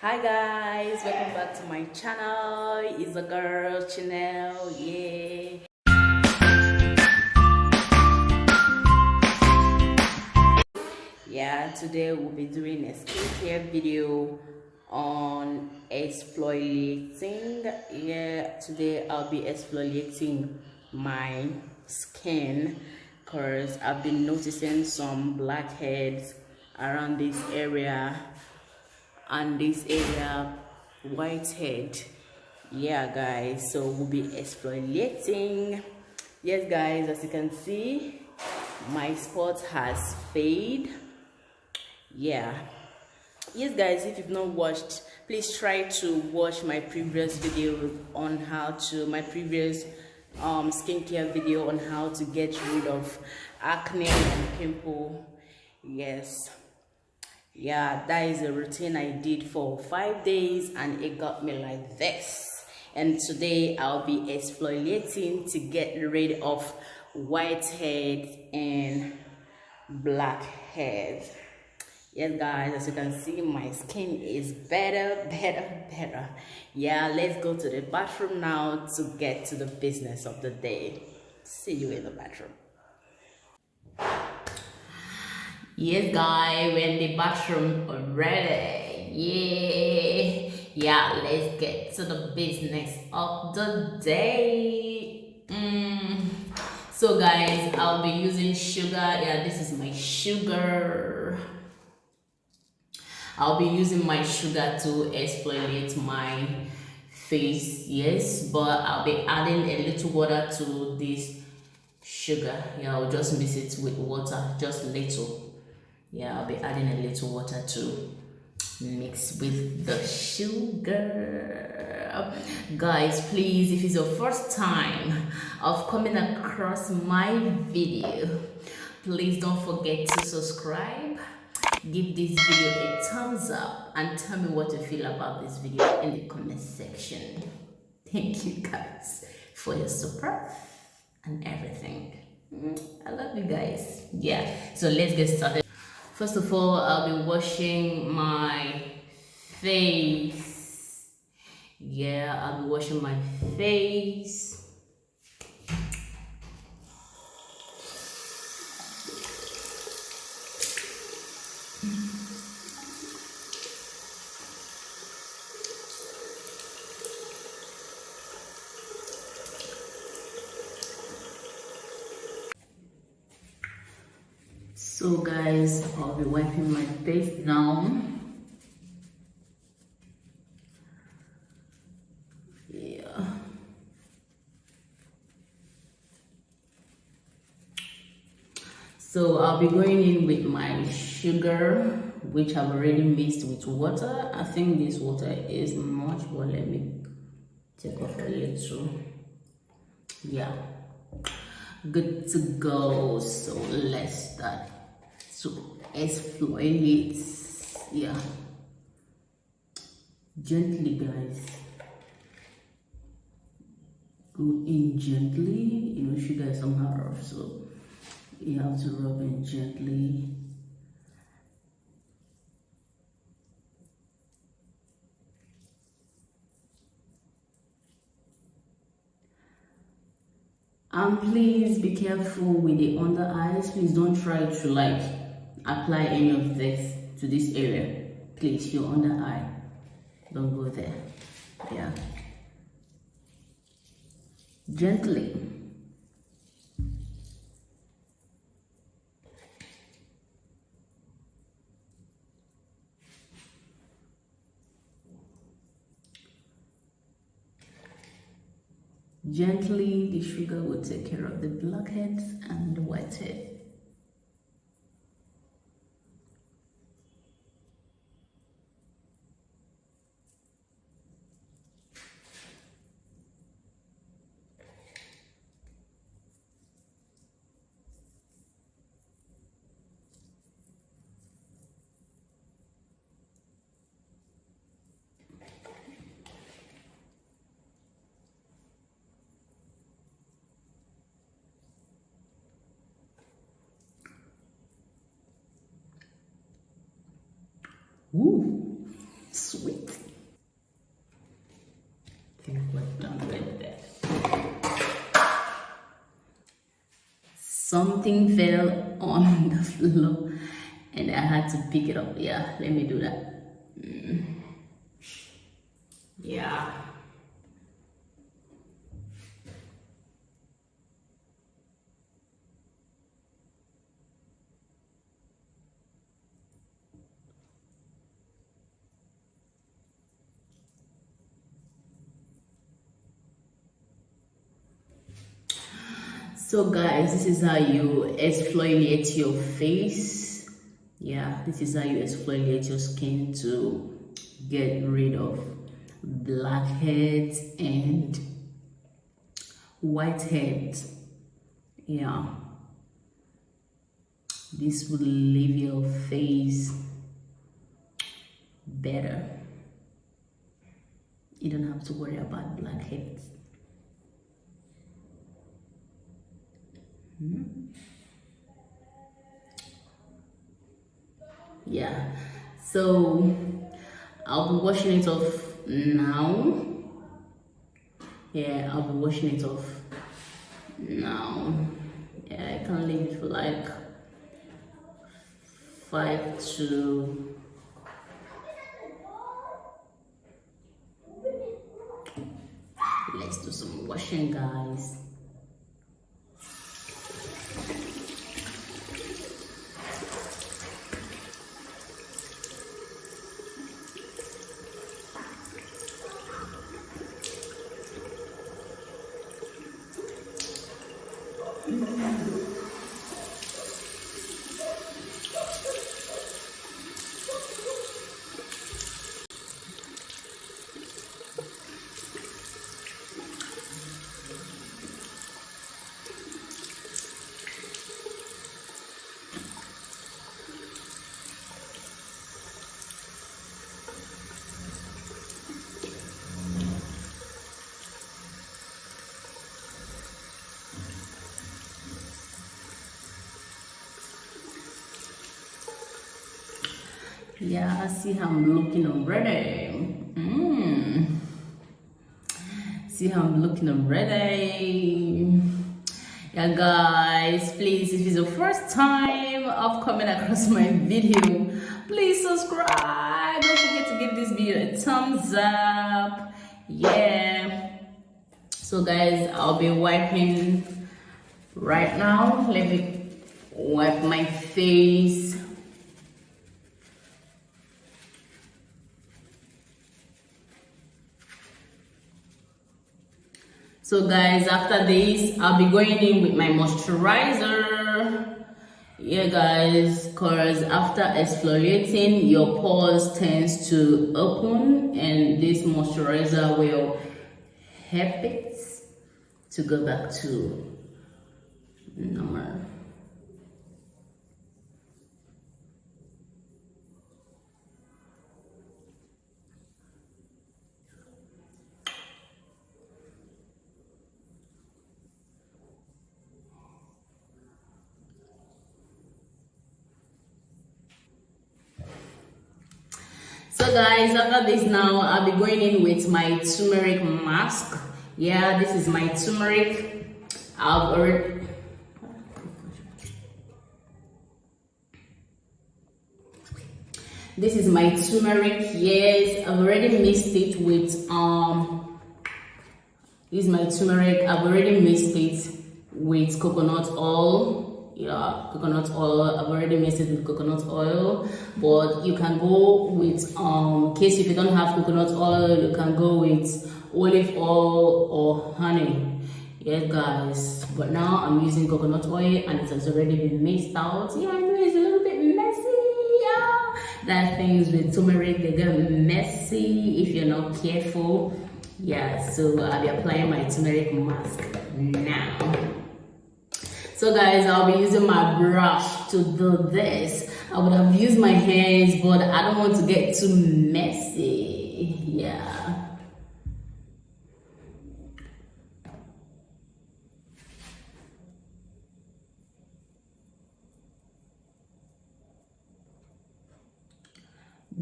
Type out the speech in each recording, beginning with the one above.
Hi guys, welcome back to my channel. It's a girl channel. Yeah, today we'll be doing a skincare video on exfoliating. Today I'll be exfoliating my skin because I've been noticing some blackheads around this area and this area, whitehead. Yeah guys, so we'll be exfoliating. Yes guys, as you can see, my spot has faded. Yeah, yes guys, if you've not watched, please try to watch my previous video on how to my previous skincare video on how to get rid of acne and pimple. Yes, yeah, that is a routine I did for 5 days and it got me like this. And today I'll be exfoliating to get rid of whiteheads and blackheads. Yes guys, as you can see, my skin is better. Yeah, let's go to the bathroom now to get to the business of the day. See you in the bathroom. Yes guys, we're in the bathroom already. Yeah, let's get to the business of the day. So guys, I'll be using sugar. Yeah, this is my sugar. I'll be using my sugar to exfoliate my face. Yes, but I'll be adding a little water to this sugar. Yeah, I'll just mix it with water, just little. Yeah, I'll be adding a little water to mix with the sugar. Guys, please, if it's your first time of coming across my video, please don't forget to subscribe, give this video a thumbs up, and tell me what you feel about this video in the comment section. Thank you guys for your support and everything. I love you guys. Yeah, so let's get started. First of all, I'll be washing my face. Yeah, I'll be washing my face. So guys, I'll be wiping my face down. Yeah. So I'll be going in with my sugar, which I've already mixed with water. I think this water is much, but let me take off a little. Yeah, good to go. So let's start to exfoliate. Yeah, gently guys, go in gently. You know, sugar is somehow rough, so you have to rub in gently. And please be careful with the under eyes. Please don't try to like apply any of this to this area. Please, your under eye, don't go there. Yeah, gently. Gently, the sugar will take care of the blackheads and the whitehead. Woo! Sweet. I think we're done with that. Something fell on the floor and I had to pick it up. Yeah, let me do that. Yeah. So guys, this is how you exfoliate your face. Yeah, this is how you exfoliate your skin to get rid of blackheads and whiteheads. Yeah, this will leave your face better. You don't have to worry about blackheads. Yeah, so I'll be washing it off now. Yeah, I'll be washing it off now. Yeah, I can leave it for like 5 to let's do some washing, guys. Yeah, I see how I'm looking already. See how I'm looking already. Yeah, guys, please, if it's the first time of coming across my video, please subscribe. Don't forget to give this video a thumbs up. Yeah. So, guys, I'll be wiping right now. Let me wipe my face. So guys, after this, I'll be going in with my moisturizer. Yeah guys, because after exfoliating, your pores tends to open and this moisturizer will help it to go back to normal. So guys, after this now, I'll be going in with my turmeric mask. Yeah, this is my turmeric. This is my turmeric. Yes, I've already mixed it with this is my turmeric. I've already mixed it with coconut oil. Yeah, coconut oil. I've already mixed it with coconut oil, but you can go with in case if you don't have coconut oil, you can go with olive oil or honey. Yeah guys, but now I'm using coconut oil and it has already been mixed out. Yeah, I know it's a little bit messy. Yeah, that things with turmeric, they get messy if you're not careful. Yeah, so I'll be applying my turmeric mask now. So guys, I'll be using my brush to do this. I would have used my hands, but I don't want to get too messy. Yeah.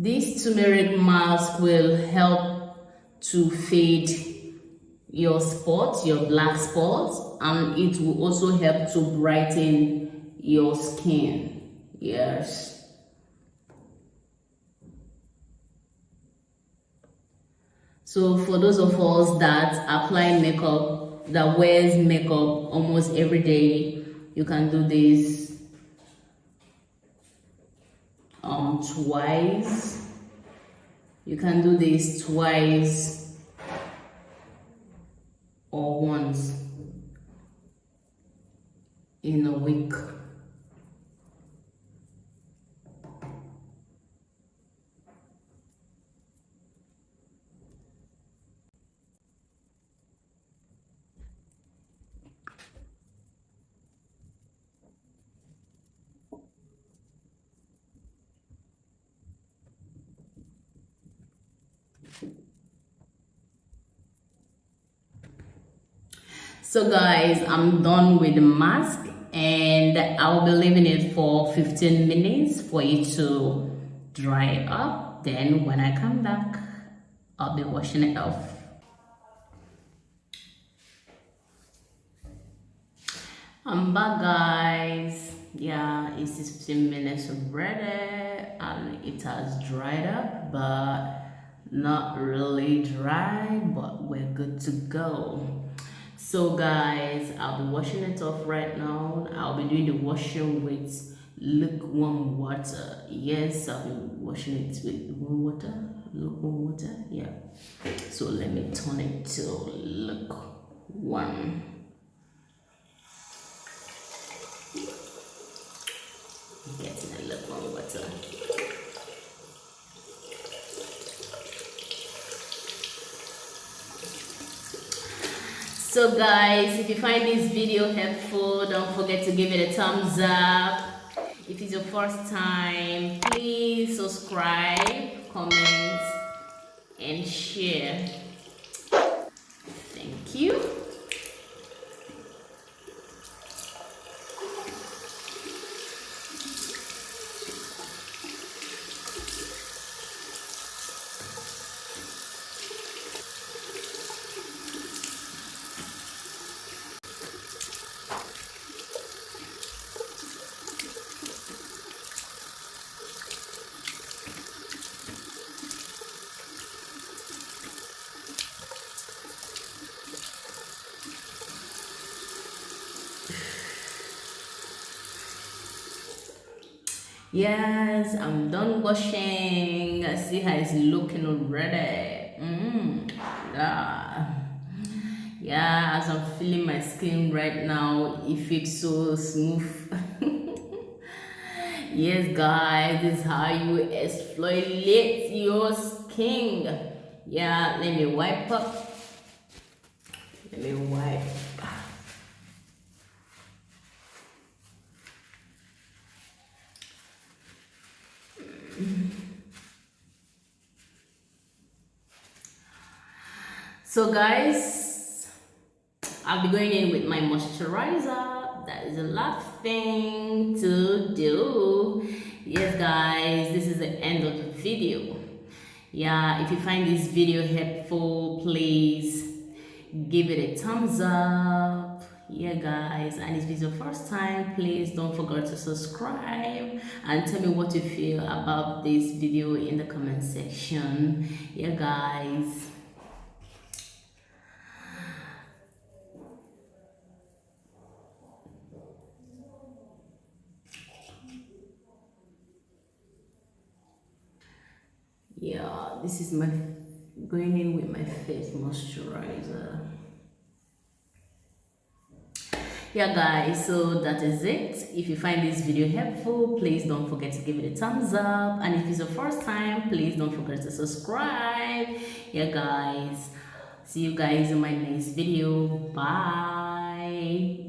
This turmeric mask will help to fade your spots, your black spots, and it will also help to brighten your skin. Yes. So for those of us that apply makeup, that wears makeup almost every day, you can do this twice. You can do this twice or once in a week. So guys, I'm done with the mask and I'll be leaving it for 15 minutes for it to dry up. Then when I come back, I'll be washing it off. I'm back, guys. Yeah, it's 15 minutes already and it has dried up, but not really dry, but we're good to go. So guys, I'll be washing it off right now. I'll be doing the washing with lukewarm water. Yes, I'll be washing it with lukewarm water. Yeah. So let me turn it to lukewarm. Getting a lukewarm water. So guys, if you find this video helpful, don't forget to give it a thumbs up. If it's your first time, please subscribe, comment, and share. Thank you. Yes, I'm done washing. I see how it's looking already. Yeah, as I'm feeling my skin right now, it feels so smooth. Yes, guys, this is how you exfoliate your skin. Yeah, let me wipe up. Let me wipe. So guys, I'll be going in with my moisturizer. That is the last thing to do. Yes guys, this is the end of the video. Yeah, if you find this video helpful, please give it a thumbs up. Yeah guys, and if it's your first time, please don't forget to subscribe and tell me what you feel about this video in the comment section. Yeah guys. Yeah, this is my going in with my face moisturizer. Yeah guys, so that is it. If you find this video helpful, please don't forget to give it a thumbs up, and if it's your first time, please don't forget to subscribe. Yeah guys, see you guys in my next video. Bye.